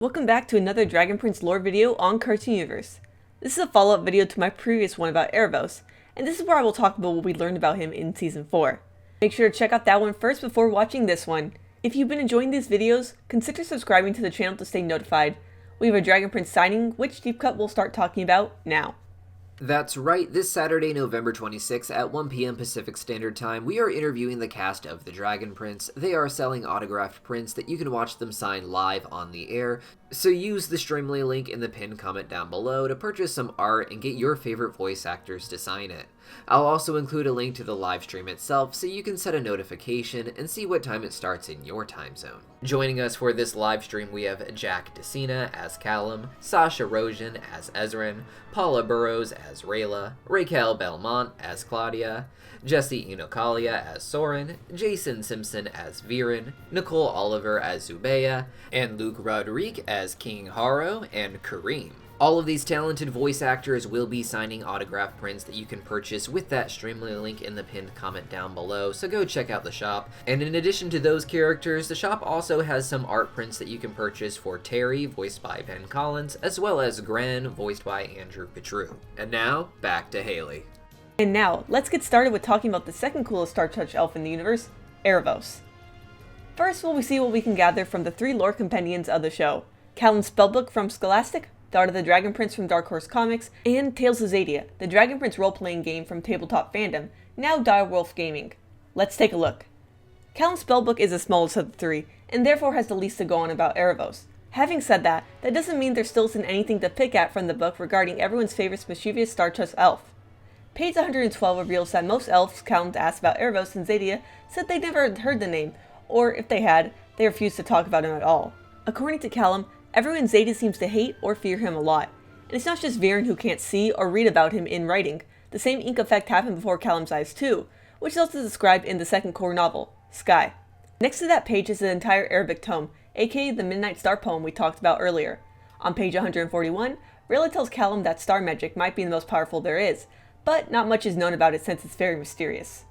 Welcome back to another Dragon Prince lore video on Cartoon Universe. This is a follow-up video to my previous one about Aaravos, and this is where I will talk about what we learned about him in Season 4. Make sure to check out that one first before watching this one. If you've been enjoying these videos, consider subscribing to the channel to stay notified. We have a Dragon Prince signing, which Deep Cut will start talking about now. That's right, this Saturday, November 26th at 1 p.m. Pacific Standard Time, we are interviewing the cast of The Dragon Prince. They are selling autographed prints that you can watch them sign live on the air, so use the Streamly link in the pinned comment down below to purchase some art and get your favorite voice actors to sign it. I'll also include a link to the live stream itself so you can set a notification and see what time it starts in your time zone. Joining us for this live stream we have Jack DeCina as Callum, Sasha Rogen as Ezran, Paula Burrows as Rayla, Raquel Belmont as Claudia, Jesse Inokalia as Soren, Jason Simpson as Viren, Nicole Oliver as Zubeya, and Luke Rodrigue as King Haro and Kareem. All of these talented voice actors will be signing autograph prints that you can purchase with that Streamly link in the pinned comment down below, so go check out the shop. And in addition to those characters, the shop also has some art prints that you can purchase for Terry, voiced by Ben Collins, as well as Gren, voiced by Andrew Petru. And now, back to Haley. And now, let's get started with talking about the second coolest Star Touch elf in the universe, Aaravos. First, we'll see what we can gather from the 3 lore compendiums of the show: Callum's spellbook from Scholastic, The Art of the Dragon Prince from Dark Horse Comics, and Tales of Xadia, the Dragon Prince role-playing game from Tabletop Fandom, now Direwolf Gaming. Let's take a look. Callum's spellbook is the smallest of the 3, and therefore has the least to go on about Aaravos. Having said that, that doesn't mean there still isn't anything to pick at from the book regarding everyone's favorite mischievous Star Touch elf. Page 112 reveals that most elves Callum asked about Aaravos and Xadia said they never heard the name, or if they had, they refused to talk about him at all. According to Callum, everyone in Xadia seems to hate or fear him a lot, and it's not just Viren who can't see or read about him in writing. The same ink effect happened before Callum's eyes too, which is also described in the second core novel, Sky. Next to that page is the entire Arabic tome, aka the Midnight Star poem we talked about earlier. On page 141, Rayla tells Callum that star magic might be the most powerful there is, but not much is known about it since it's very mysterious.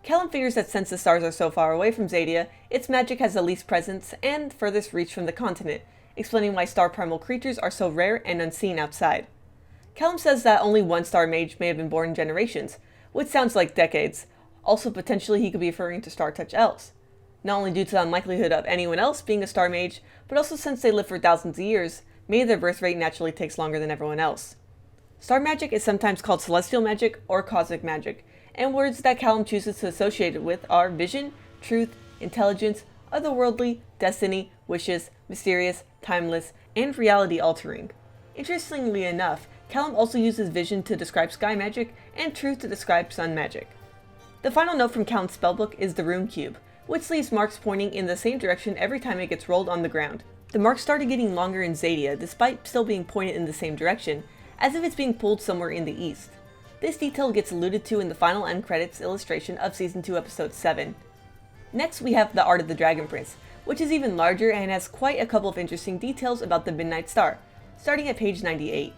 Callum figures that since the stars are so far away from Xadia, its magic has the least presence and furthest reach from the continent, explaining why star primal creatures are so rare and unseen outside. Callum says that only one star mage may have been born in generations, which sounds like decades. Also, potentially he could be referring to Star Touch elves. Not only due to the unlikelihood of anyone else being a star mage, but also since they live for thousands of years, maybe their birth rate naturally takes longer than everyone else. Star magic is sometimes called celestial magic or cosmic magic, and words that Callum chooses to associate it with are vision, truth, intelligence, otherworldly, destiny, wishes, mysterious, timeless, and reality-altering. Interestingly enough, Callum also uses vision to describe sky magic and truth to describe sun magic. The final note from Callum's spellbook is the rune cube, which leaves marks pointing in the same direction every time it gets rolled on the ground. The marks started getting longer in Xadia, despite still being pointed in the same direction, as if it's being pulled somewhere in the east. This detail gets alluded to in the final end credits illustration of Season 2 Episode 7. Next we have The Art of the Dragon Prince, which is even larger and has quite a couple of interesting details about the Midnight Star, starting at page 98.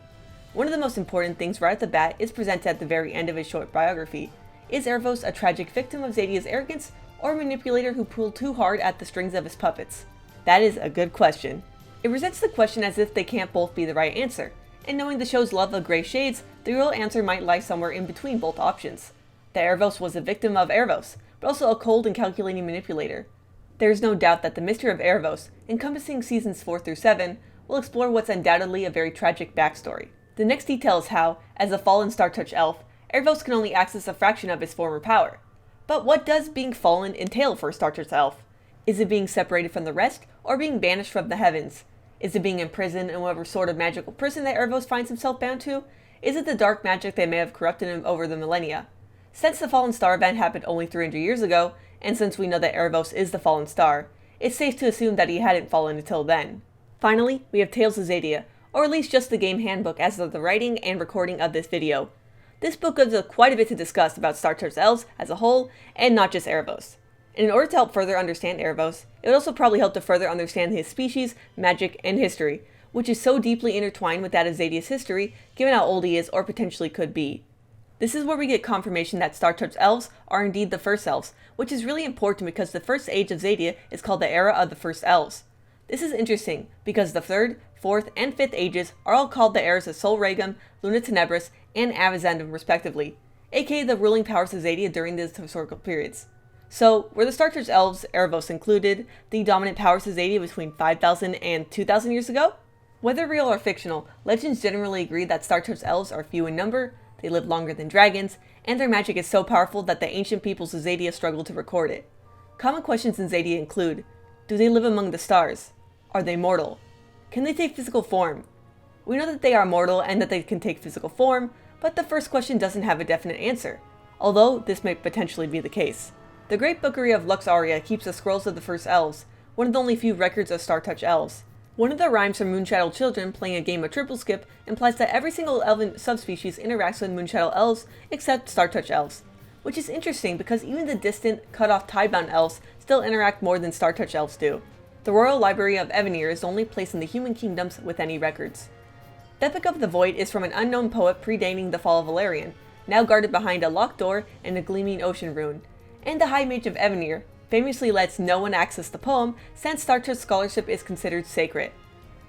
One of the most important things right at the bat is presented at the very end of his short biography. Is Aaravos a tragic victim of Xadia's arrogance, or a manipulator who pulled too hard at the strings of his puppets? That is a good question. It presents the question as if they can't both be the right answer, and knowing the show's love of gray shades, the real answer might lie somewhere in between both options. That Aaravos was a victim of Aaravos, but also a cold and calculating manipulator. There is no doubt that the mystery of Aaravos, encompassing seasons 4 through 7, will explore what's undoubtedly a very tragic backstory. The next detail is how, as a fallen Star Touch elf, Aaravos can only access a fraction of his former power. But what does being fallen entail for a Star Touch elf? Is it being separated from the rest, or being banished from the heavens? Is it being imprisoned in whatever sort of magical prison that Aaravos finds himself bound to? Is it the dark magic that may have corrupted him over the millennia? Since the Fallen Star event happened only 300 years ago, and since we know that Aaravos is the Fallen Star, it's safe to assume that he hadn't fallen until then. Finally, we have Tales of Xadia, or at least just the game handbook as of the writing and recording of this video. This book gives us quite a bit to discuss about Star Touch elves as a whole, and not just Aaravos. And in order to help further understand Aaravos, it would also probably help to further understand his species, magic, and history, which is so deeply intertwined with that of Xadia's history, given how old he is or potentially could be. This is where we get confirmation that Star Touch elves are indeed the first elves, which is really important because the first age of Xadia is called the Era of the First Elves. This is interesting because the 3rd, 4th, and 5th ages are all called the eras of Sol Regum, Luna Tenebris, and Avizandum respectively, aka the ruling powers of Xadia during these historical periods. So, were the Star Church Elves, Aaravos included, the dominant powers of Xadia between 5,000 and 2,000 years ago? Whether real or fictional, legends generally agree that Star Church Elves are few in number, they live longer than dragons, and their magic is so powerful that the ancient peoples of Xadia struggle to record it. Common questions in Xadia include, do they live among the stars? Are they mortal? Can they take physical form? We know that they are mortal and that they can take physical form, but the first question doesn't have a definite answer, although this may potentially be the case. The Great Bookery of Luxaria keeps the scrolls of the first elves, one of the only few records of Star Touch elves. One of the rhymes from Moonshadow children playing a game of triple skip implies that every single elven subspecies interacts with Moonshadow elves except Star Touch elves, which is interesting because even the distant, cut-off Tidebound elves still interact more than Star Touch elves do. The Royal Library of Evenir is the only place in the human kingdoms with any records. The Epic of the Void is from an unknown poet predating the fall of Valerian, now guarded behind a locked door and a gleaming ocean rune, and the High Mage of Evenir famously lets no one access the poem since Star Trek scholarship is considered sacred.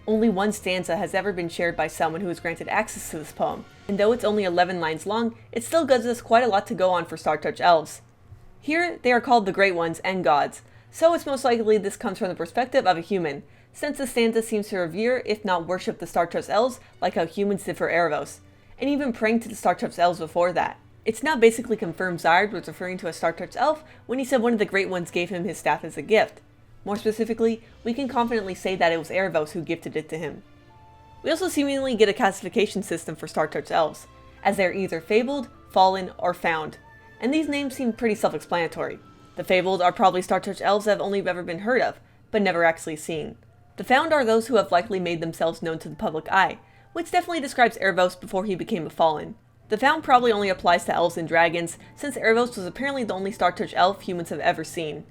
Only one stanza has ever been shared by someone who was granted access to this poem, and though it's only 11 lines long, it still gives us quite a lot to go on for Star Touch elves. Here, they are called the Great Ones and Gods, so it's most likely this comes from the perspective of a human, since the stanza seems to revere, if not worship, the Star Touch elves like how humans did for Aaravos, and even praying to the Star Touch elves before that. It's now basically confirmed Zyrd was referring to a Star Touch elf when he said one of the Great Ones gave him his staff as a gift. More specifically, we can confidently say that it was Aaravos who gifted it to him. We also seemingly get a classification system for Star Touch elves, as they are either fabled, fallen, or found, and these names seem pretty self-explanatory. The fabled are probably Star Touch elves that have only ever been heard of, but never actually seen. The found are those who have likely made themselves known to the public eye, which definitely describes Aaravos before he became a fallen. The found probably only applies to elves and dragons, since Aaravos was apparently the only Star Touch elf humans have ever seen.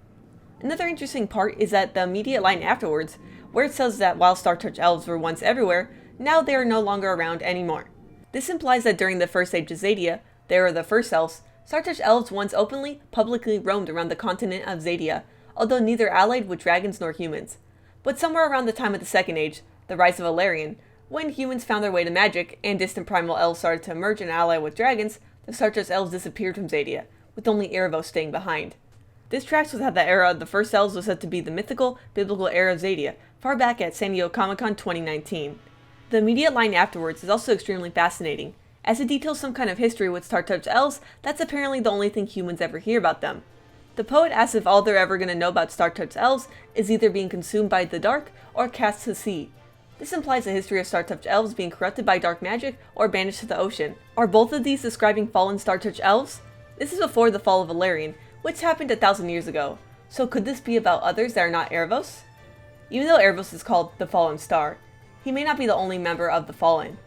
Another interesting part is that the immediate line afterwards, where it says that while Star Touch elves were once everywhere, now they are no longer around anymore. This implies that during the First Age of Xadia, they were the first elves, Star Touch elves once openly, publicly roamed around the continent of Xadia, although neither allied with dragons nor humans. But somewhere around the time of the Second Age, the rise of Valerian, when humans found their way to magic, and distant primal elves started to emerge and ally with dragons, the Star Touch elves disappeared from Xadia, with only Aaravos staying behind. This tracks with how the era of the first elves was said to be the mythical, biblical era of Xadia, far back at San Diego Comic-Con 2019. The immediate line afterwards is also extremely fascinating, as it details some kind of history with Star Touch elves that's apparently the only thing humans ever hear about them. The poet asks if all they're ever going to know about Star Touch elves is either being consumed by the dark or cast to sea. This implies a history of Star Touch elves being corrupted by dark magic or banished to the ocean. Are both of these describing fallen Star Touch elves? This is before the fall of Valerian, which happened 1,000 years ago, so could this be about others that are not Aaravos? Even though Aaravos is called the Fallen Star, he may not be the only member of the Fallen.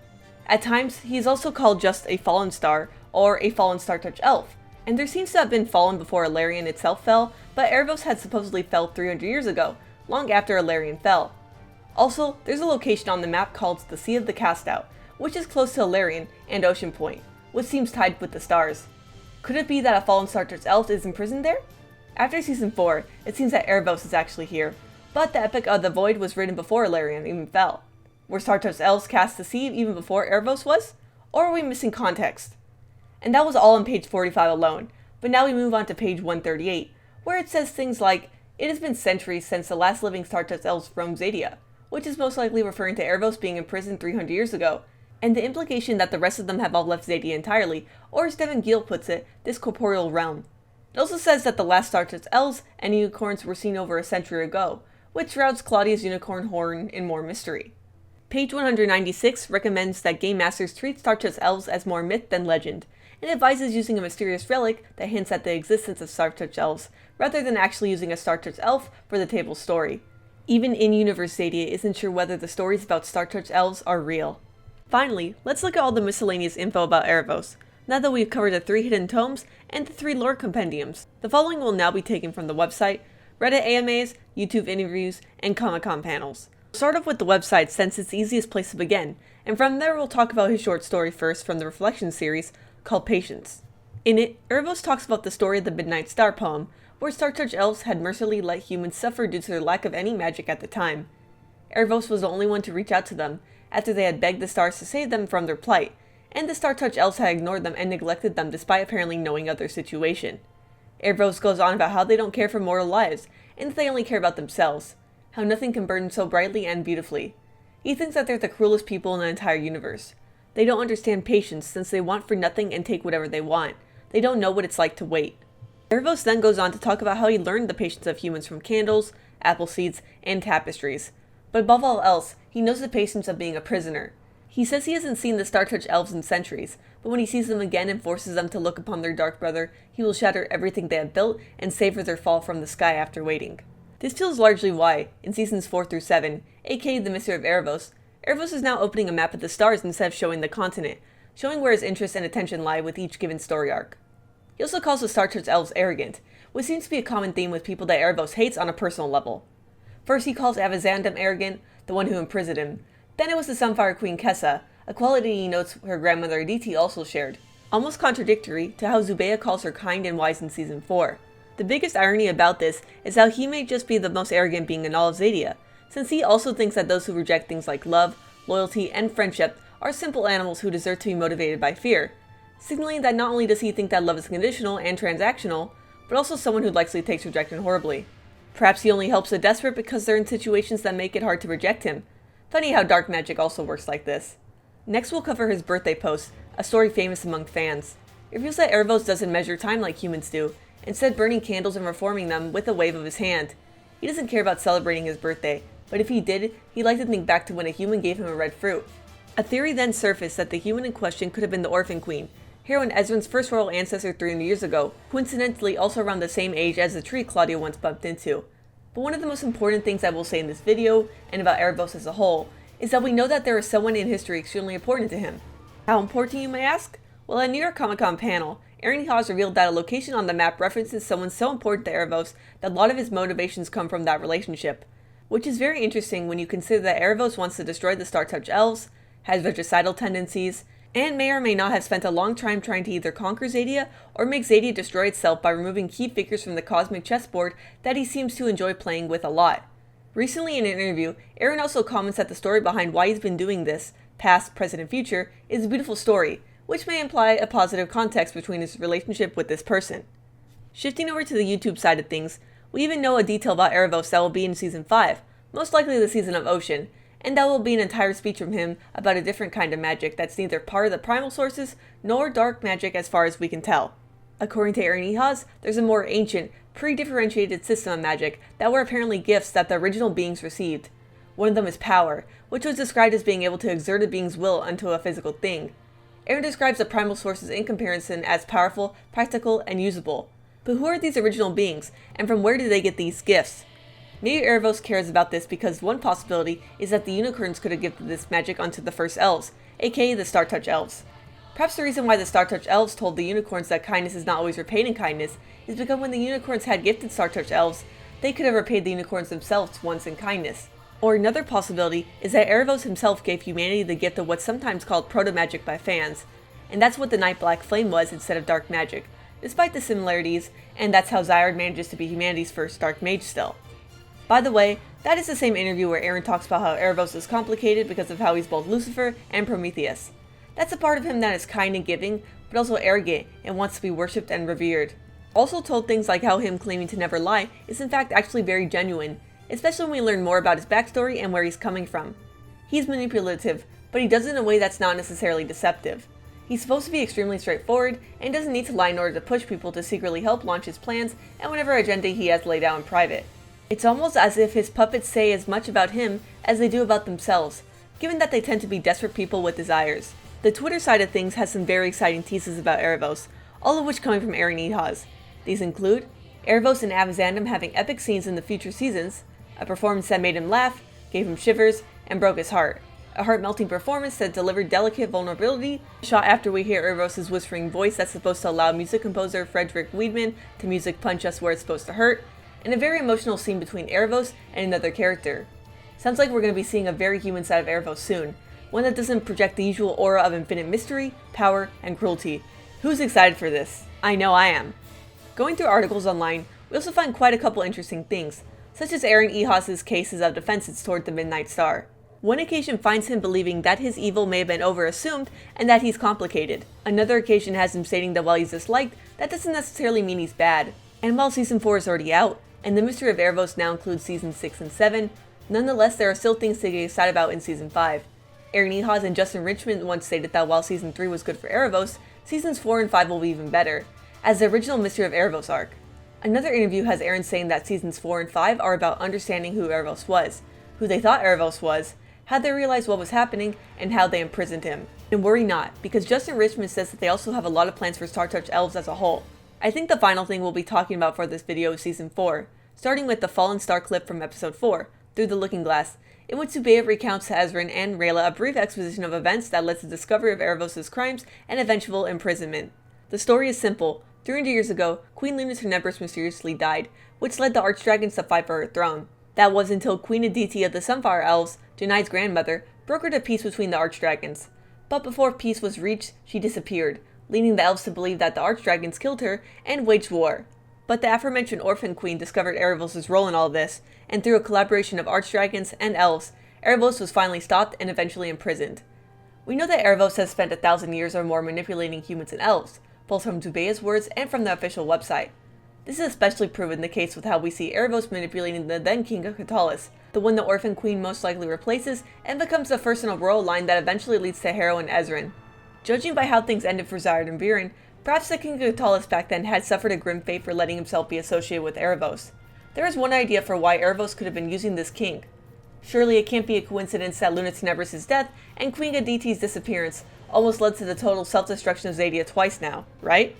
At times, he is also called just a Fallen Star or a Fallen Star Touch Elf, and there seems to have been Fallen before Ilarion itself fell, but Aaravos had supposedly fell 300 years ago, long after Ilarion fell. Also, there's a location on the map called the Sea of the Castout, which is close to Ilarion and Ocean Point, which seems tied with the stars. Could it be that a fallen Star Touch elf is imprisoned there? After Season 4, it seems that Aaravos is actually here, but the Epic of the Void was written before Ilarion even fell. Were Star Touch elves cast to sea even before Aaravos was? Or are we missing context? And that was all on page 45 alone, but now we move on to page 138, where it says things like, "It has been centuries since the last living Star Touch elves roamed Xadia," which is most likely referring to Aaravos being imprisoned 300 years ago, and the implication that the rest of them have all left Xadia entirely, or as Devin Gill puts it, this corporeal realm. It also says that the last Star Touch elves and unicorns were seen over a century ago, which shrouds Claudia's unicorn horn in more mystery. Page 196 recommends that game masters treat Star Touch elves as more myth than legend, and advises using a mysterious relic that hints at the existence of Star Touch elves, rather than actually using a Star Touch elf for the table's story. Even in-universe Xadia isn't sure whether the stories about Star Touch elves are real. Finally, let's look at all the miscellaneous info about Aaravos, now that we've covered the 3 hidden tomes and the 3 lore compendiums. The following will now be taken from the website, Reddit AMAs, YouTube interviews, and Comic-Con panels. We'll start off with the website since it's the easiest place to begin, and from there we'll talk about his short story first from the Reflection series called Patience. In it, Aaravos talks about the story of the Midnight Star poem, where Star Touch elves had mercilessly let humans suffer due to their lack of any magic at the time. Aaravos was the only one to reach out to them, after they had begged the stars to save them from their plight, and the Star Touch elves had ignored them and neglected them despite apparently knowing of their situation. Aaravos goes on about how they don't care for mortal lives, and that they only care about themselves, how nothing can burn so brightly and beautifully. He thinks that they're the cruelest people in the entire universe. They don't understand patience since they want for nothing and take whatever they want. They don't know what it's like to wait. Aaravos then goes on to talk about how he learned the patience of humans from candles, apple seeds, and tapestries. But above all else, he knows the patience of being a prisoner. He says he hasn't seen the Star Touch elves in centuries, but when he sees them again and forces them to look upon their dark brother, he will shatter everything they have built and savor their fall from the sky after waiting. This feels largely why, in seasons 4 through 7, aka The Mystery of Aaravos, Aaravos is now opening a map of the stars instead of showing the continent, showing where his interests and attention lie with each given story arc. He also calls the Star Touch elves arrogant, which seems to be a common theme with people that Aaravos hates on a personal level. First he calls Avazandum arrogant, the one who imprisoned him. Then it was the Sunfire Queen Kessa, a quality he notes her grandmother Aditi also shared, almost contradictory to how Zubeia calls her kind and wise in season 4. The biggest irony about this is how he may just be the most arrogant being in all of Xadia, since he also thinks that those who reject things like love, loyalty, and friendship are simple animals who deserve to be motivated by fear, signaling that not only does he think that love is conditional and transactional, but also someone who likely takes rejection horribly. Perhaps he only helps the desperate because they're in situations that make it hard to reject him. Funny how dark magic also works like this. Next we'll cover his birthday post, a story famous among fans. It reveals that Aaravos doesn't measure time like humans do, instead burning candles and reforming them with a wave of his hand. He doesn't care about celebrating his birthday, but if he did, he'd like to think back to when a human gave him a red fruit. A theory then surfaced that the human in question could have been the Orphan Queen, heroine Ezran's first royal ancestor 300 years ago, coincidentally also around the same age as the tree Claudia once bumped into. But one of the most important things I will say in this video, and about Aaravos as a whole, is that we know that there is someone in history extremely important to him. How important, you may ask? Well, at a New York Comic Con panel, Aaron Haas revealed that a location on the map references someone so important to Aaravos that a lot of his motivations come from that relationship. Which is very interesting when you consider that Aaravos wants to destroy the Star Touch elves, has regicidal tendencies, and may or may not have spent a long time trying to either conquer Xadia or make Xadia destroy itself by removing key figures from the cosmic chessboard that he seems to enjoy playing with a lot. Recently in an interview, Aaron also comments that the story behind why he's been doing this, past, present, and future, is a beautiful story, which may imply a positive context between his relationship with this person. Shifting over to the YouTube side of things, we even know a detail about Aaravos that will be in Season 5, most likely the Season of Ocean, and that will be an entire speech from him about a different kind of magic that's neither part of the primal sources nor dark magic as far as we can tell. According to Aaron Haas, there's a more ancient, pre-differentiated system of magic that were apparently gifts that the original beings received. One of them is power, which was described as being able to exert a being's will unto a physical thing. Aaron describes the primal sources in comparison as powerful, practical, and usable. But who are these original beings, and from where did they get these gifts? Maybe Aaravos cares about this because one possibility is that the unicorns could have gifted this magic onto the first elves, aka the Star Touch elves. Perhaps the reason why the Star Touch elves told the unicorns that kindness is not always repaid in kindness is because when the unicorns had gifted Star Touch elves, they could have repaid the unicorns themselves once in kindness. Or another possibility is that Aaravos himself gave humanity the gift of what's sometimes called proto-magic by fans, and that's what the Night Black Flame was instead of dark magic, despite the similarities, and that's how Zyard manages to be humanity's first dark mage still. By the way, that is the same interview where Aaron talks about how Aaravos is complicated because of how he's both Lucifer and Prometheus. That's a part of him that is kind and giving, but also arrogant and wants to be worshipped and revered. Also told things like how him claiming to never lie is in fact actually very genuine, especially when we learn more about his backstory and where he's coming from. He's manipulative, but he does it in a way that's not necessarily deceptive. He's supposed to be extremely straightforward and doesn't need to lie in order to push people to secretly help launch his plans and whatever agenda he has laid out in private. It's almost as if his puppets say as much about him as they do about themselves, given that they tend to be desperate people with desires. The Twitter side of things has some very exciting teases about Aaravos, all of which coming from Aaron Haas. These include Aaravos and Avazandum having epic scenes in the future seasons, a performance that made him laugh, gave him shivers, and broke his heart, a heart-melting performance that delivered delicate vulnerability, shot after we hear Aaravos' whispering voice that's supposed to allow music composer Frederick Wiedmann to music punch us where it's supposed to hurt, and a very emotional scene between Aaravos and another character. Sounds like we're going to be seeing a very human side of Aaravos soon, one that doesn't project the usual aura of infinite mystery, power, and cruelty. Who's excited for this? I know I am. Going through articles online, we also find quite a couple interesting things. such as Aaron Ehas's cases of defenses toward the Midnight Star. One occasion finds him believing that his evil may have been overassumed and that he's complicated. Another occasion has him stating that while he's disliked, that doesn't necessarily mean he's bad. And while Season 4 is already out, and the mystery of Aaravos now includes Seasons 6 and 7, nonetheless there are still things to get excited about in Season 5. Aaron Ehas and Justin Richmond once stated that while Season 3 was good for Aaravos, Seasons 4 and 5 will be even better, as the original Mystery of Aaravos arc. Another interview has Aaron saying that Seasons 4 and 5 are about understanding who Aaravos was, who they thought Aaravos was, how they realized what was happening, and how they imprisoned him. And worry not, because Justin Richmond says that they also have a lot of plans for Star Touch Elves as a whole. I think the final thing we'll be talking about for this video is Season 4, starting with the Fallen Star clip from Episode 4, Through the Looking Glass, in which Zubeia recounts to Ezran and Rayla a brief exposition of events that led to the discovery of Aaravos' crimes and eventual imprisonment. The story is simple. 300 years ago, Queen Luna's Tenebris mysteriously died, which led the Archdragons to fight for her throne. That was until Queen Aditi of the Sunfire Elves, Janai's grandmother, brokered a peace between the Archdragons. But before peace was reached, she disappeared, leading the elves to believe that the Archdragons killed her and waged war. But the aforementioned Orphan Queen discovered Aaravos' role in all this, and through a collaboration of Archdragons and elves, Aaravos was finally stopped and eventually imprisoned. We know that Aaravos has spent 1,000 years or more manipulating humans and elves, both from Zubeia's words and from the official website. This is especially proven the case with how we see Aaravos manipulating the then King of Katalis, the one the Orphan Queen most likely replaces, and becomes the first in a royal line that eventually leads to Harrow and Ezran. Judging by how things ended for Zayard and Viren, perhaps the King of Katalis back then had suffered a grim fate for letting himself be associated with Aaravos. There is one idea for why Aaravos could have been using this king. Surely it can't be a coincidence that Luna Tenebris' death and Queen Aditi's disappearance almost led to the total self-destruction of Xadia twice now, right?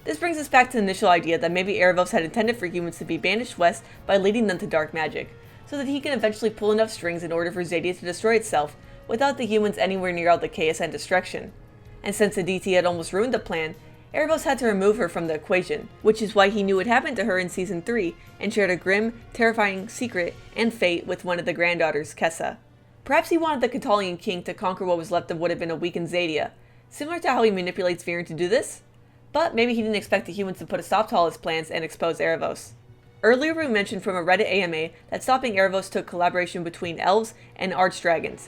This brings us back to the initial idea that maybe Aaravos had intended for humans to be banished west by leading them to dark magic, so that he can eventually pull enough strings in order for Xadia to destroy itself without the humans anywhere near all the chaos and destruction. And since Aditi had almost ruined the plan, Aaravos had to remove her from the equation, which is why he knew what happened to her in Season 3 and shared a grim, terrifying secret and fate with one of the granddaughters, Kessa. Perhaps he wanted the Catalian king to conquer what was left of what had been a weakened Xadia, similar to how he manipulates Viren to do this? But maybe he didn't expect the humans to put a stop to all his plans and expose Aaravos. Earlier we mentioned from a Reddit AMA that stopping Aaravos took collaboration between elves and archdragons.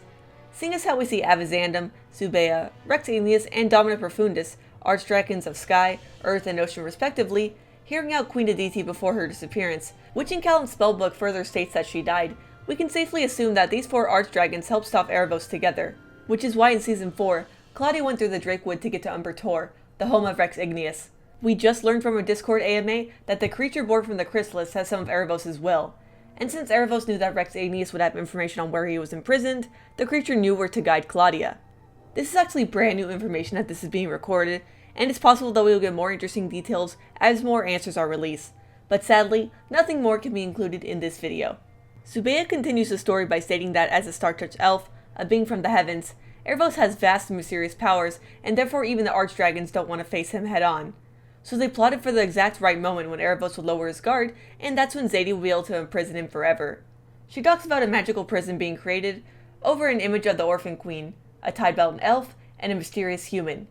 Seeing as how we see Avizandum, Zubeia, Rex Igneous, and Domina Profundus, archdragons of sky, earth, and ocean respectively, hearing out Queen Aditi before her disappearance, which in Callum's spellbook further states that she died, we can safely assume that these 4 archdragons helped stop Aaravos together, which is why in Season 4, Claudia went through the Drakewood to get to Umber Tor, the home of Rex Igneous. We just learned from a Discord AMA that the creature born from the Chrysalis has some of Aaravos' will, and since Aaravos knew that Rex Igneous would have information on where he was imprisoned, the creature knew where to guide Claudia. This is actually brand new information that this is being recorded, and it's possible that we will get more interesting details as more answers are released, but sadly, nothing more can be included in this video. Zubeia continues the story by stating that as a Star Touch elf, a being from the heavens, Aaravos has vast and mysterious powers, and therefore even the archdragons don't want to face him head on. So they plotted for the exact right moment when Aaravos would lower his guard, and that's when Xadia will be able to imprison him forever. She talks about a magical prison being created over an image of the Orphan Queen, a tidebound elf, and a mysterious human.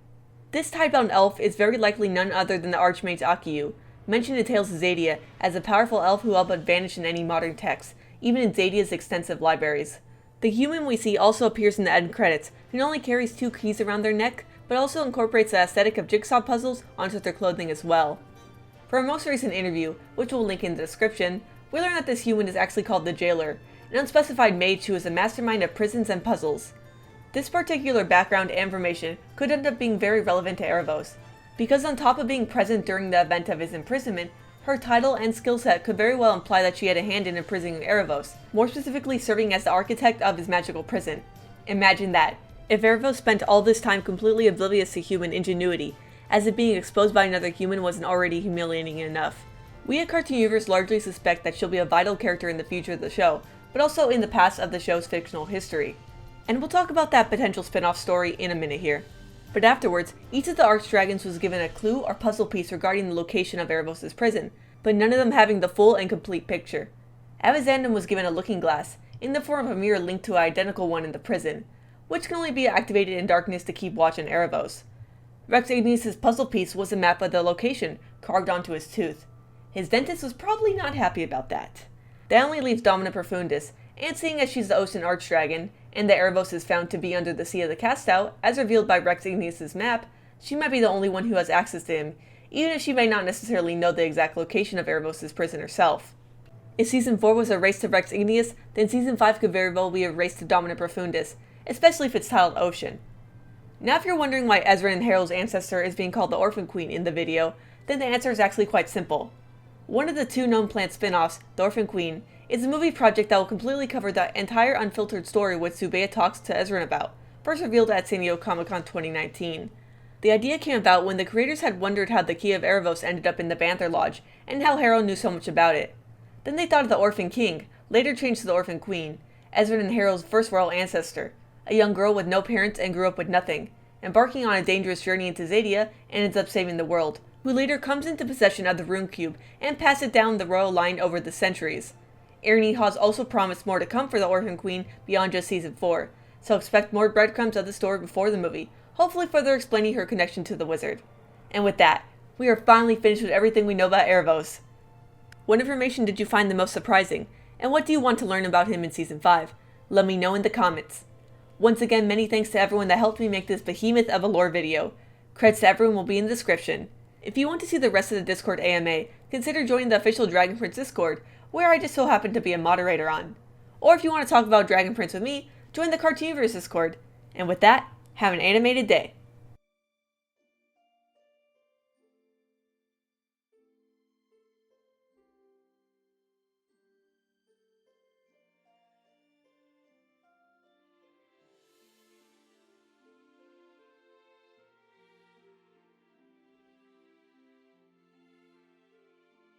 This tidebound elf is very likely none other than the Archmage Akiyu, mentioned in Tales of Xadia as a powerful elf who all but vanished in any modern text, even in Xadia's extensive libraries. The human we see also appears in the end credits, who not only carries 2 keys around their neck, but also incorporates the aesthetic of jigsaw puzzles onto their clothing as well. For our most recent interview, which we'll link in the description, we learn that this human is actually called the Jailer, an unspecified mage who is the mastermind of prisons and puzzles. This particular background and information could end up being very relevant to Aaravos, because on top of being present during the event of his imprisonment, her title and skill set could very well imply that she had a hand in imprisoning Aaravos, more specifically serving as the architect of his magical prison. Imagine that. If Aaravos spent all this time completely oblivious to human ingenuity, as if being exposed by another human wasn't already humiliating enough. We at Cartoon Universe largely suspect that she'll be a vital character in the future of the show, but also in the past of the show's fictional history. And we'll talk about that potential spin-off story in a minute here. But afterwards, each of the Archdragons was given a clue or puzzle piece regarding the location of Aaravos' prison, but none of them having the full and complete picture. Avizandum was given a looking glass, in the form of a mirror linked to an identical one in the prison, which can only be activated in darkness to keep watch on Aaravos. Rex Igneous' puzzle piece was a map of the location, carved onto his tooth. His dentist was probably not happy about that. That only leaves Domina Profundis, and seeing as she's the Ocean Archdragon, and that Aaravos is found to be under the Sea of the Cast-Out, as revealed by Rex Igneous' map, she might be the only one who has access to him, even if she may not necessarily know the exact location of Aaravos' prison herself. If Season 4 was a race to Rex Igneous, then Season 5 could very well be a race to Domina Profundis, especially if it's titled Ocean. Now if you're wondering why Ezra and Harold's ancestor is being called the Orphan Queen in the video, then the answer is actually quite simple. One of the 2 known plant spin-offs, the Orphan Queen, is a movie project that will completely cover the entire unfiltered story which Zubeia talks to Ezra about, first revealed at San Diego Comic-Con 2019. The idea came about when the creators had wondered how the key of Aaravos ended up in the Banther Lodge, and how Harold knew so much about it. Then they thought of the Orphan King, later changed to the Orphan Queen, Ezra and Harold's first royal ancestor, a young girl with no parents and grew up with nothing, embarking on a dangerous journey into Zadia and ends up saving the world, who later comes into possession of the Rune Cube and passes it down the royal line over the centuries. Aaron E. Hawes also promised more to come for the Orphan Queen beyond just Season 4, so expect more breadcrumbs of the story before the movie, hopefully further explaining her connection to the wizard. And with that, we are finally finished with everything we know about Aaravos. What information did you find the most surprising, and what do you want to learn about him in Season 5? Let me know in the comments. Once again, many thanks to everyone that helped me make this behemoth of a lore video. Credits to everyone will be in the description. If you want to see the rest of the Discord AMA, consider joining the official Dragon Prince Discord, where I just so happen to be a moderator on. Or if you want to talk about Dragon Prince with me, join the Cartooniverse Discord. And with that, have an animated day.